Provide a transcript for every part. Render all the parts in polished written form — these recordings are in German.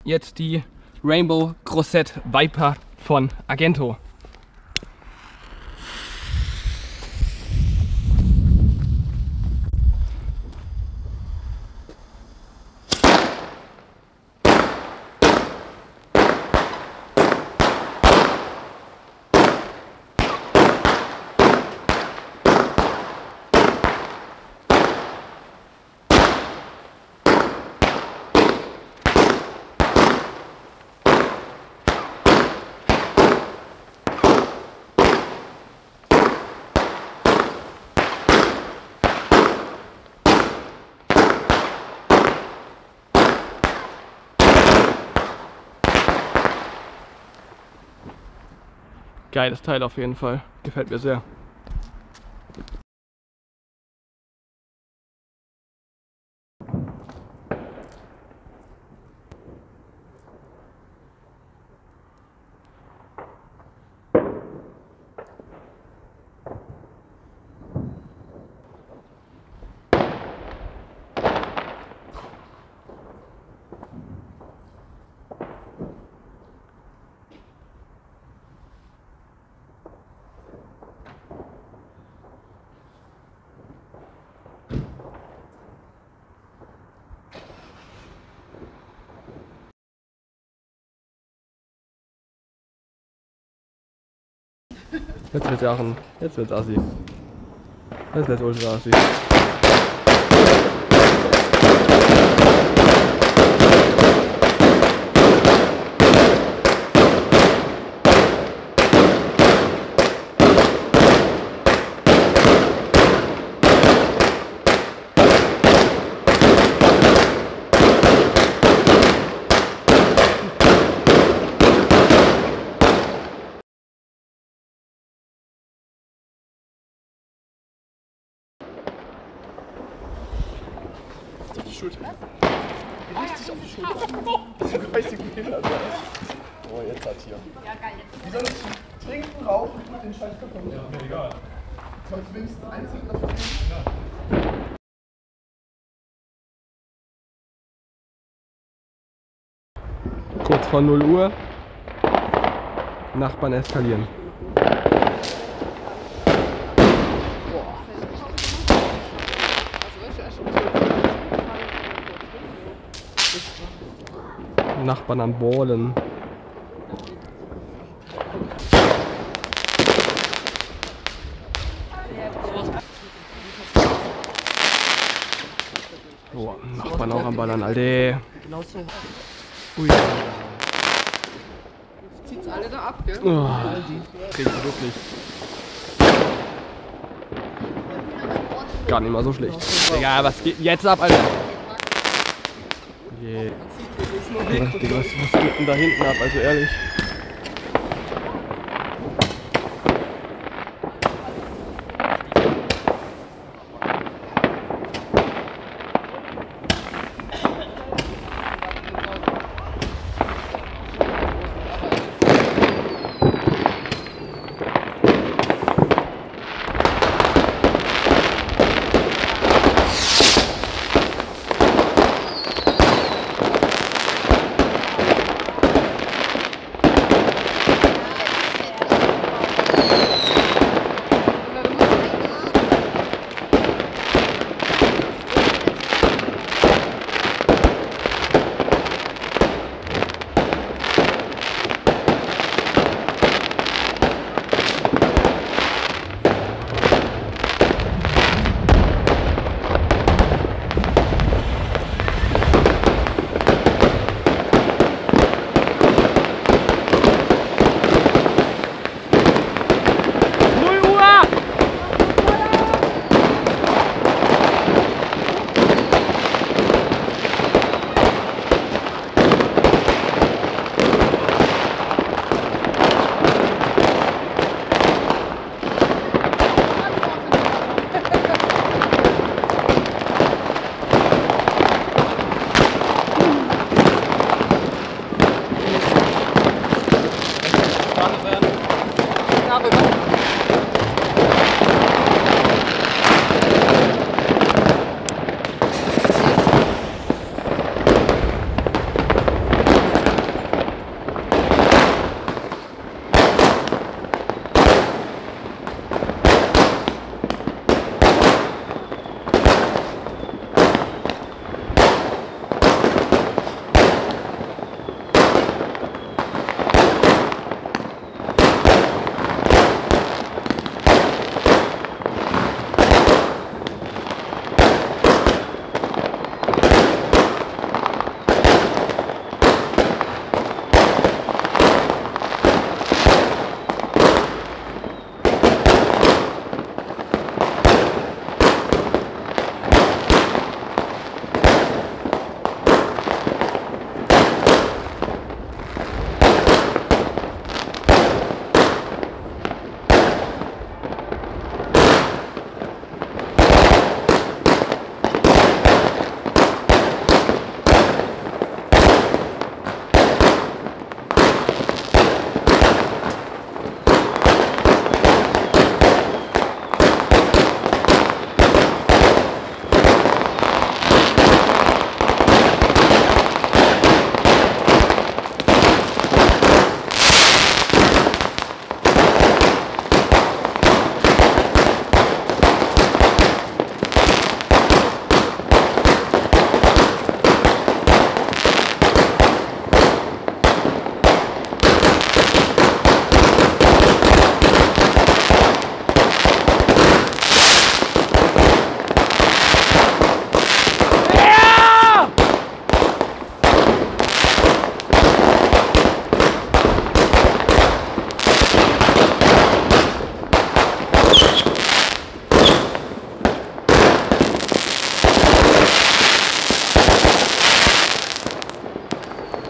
jetzt die Rainbow Grosset Viper von Argento. Geiles Teil auf jeden Fall. Gefällt mir sehr. Jetzt wird's Aachen. Jetzt wird's assi. Jetzt wird's ultra assi. Schulter. Richtig auf die Schulter. So geistig behindert. Oh, jetzt hat hier. Ja, geil. Wie soll ich trinken, rauchen und den Scheiß kaputt? Ja, mir egal. Sollst du wenigstens einzeln dafür nehmen? Ja. Kurz vor 0 Uhr. Nachbarn eskalieren. Nachbarn am Ballen. Oh, Nachbarn auch am Ballern, Alter. Genau so. Ui. Zieht's alle da ab, gell? Oh, krieg ich wirklich. Gar nicht mal so schlecht. Egal, was geht jetzt ab, Alter? Yeah. Digga, was geht denn da hinten ab, also ehrlich?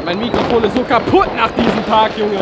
Mein Mikrofon ist so kaputt nach diesem Tag, Junge.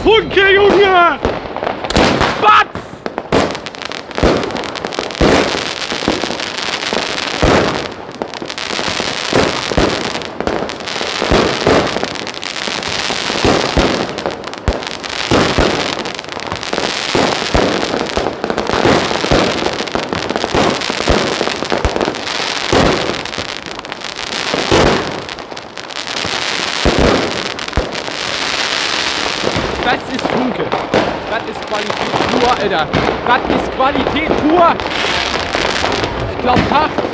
Funke, Junge! Was? Das ist Funke. Das ist Qualität pur, Alter. Das ist Qualität pur. Ich glaub fast.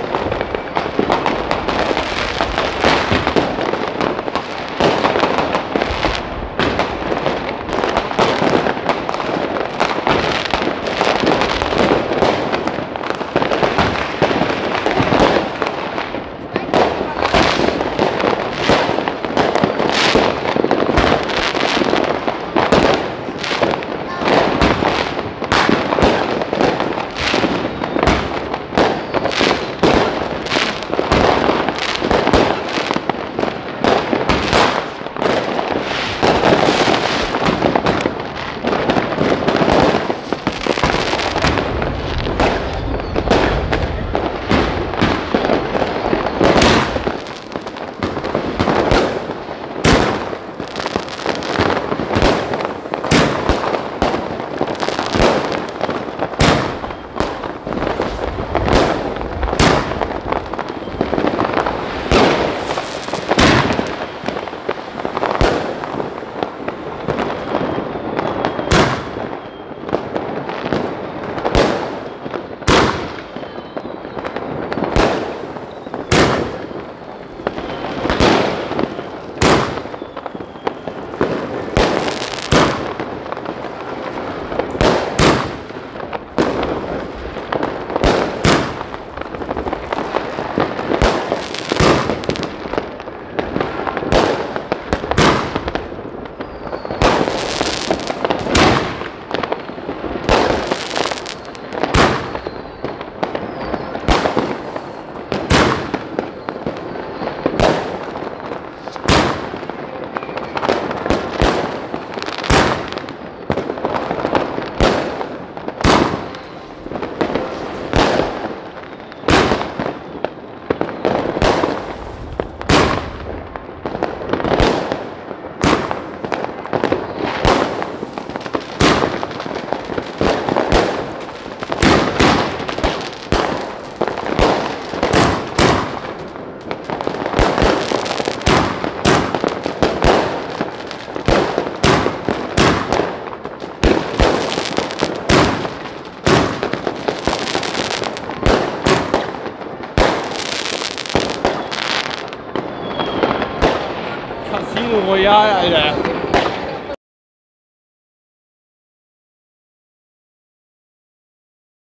Royal, Alter.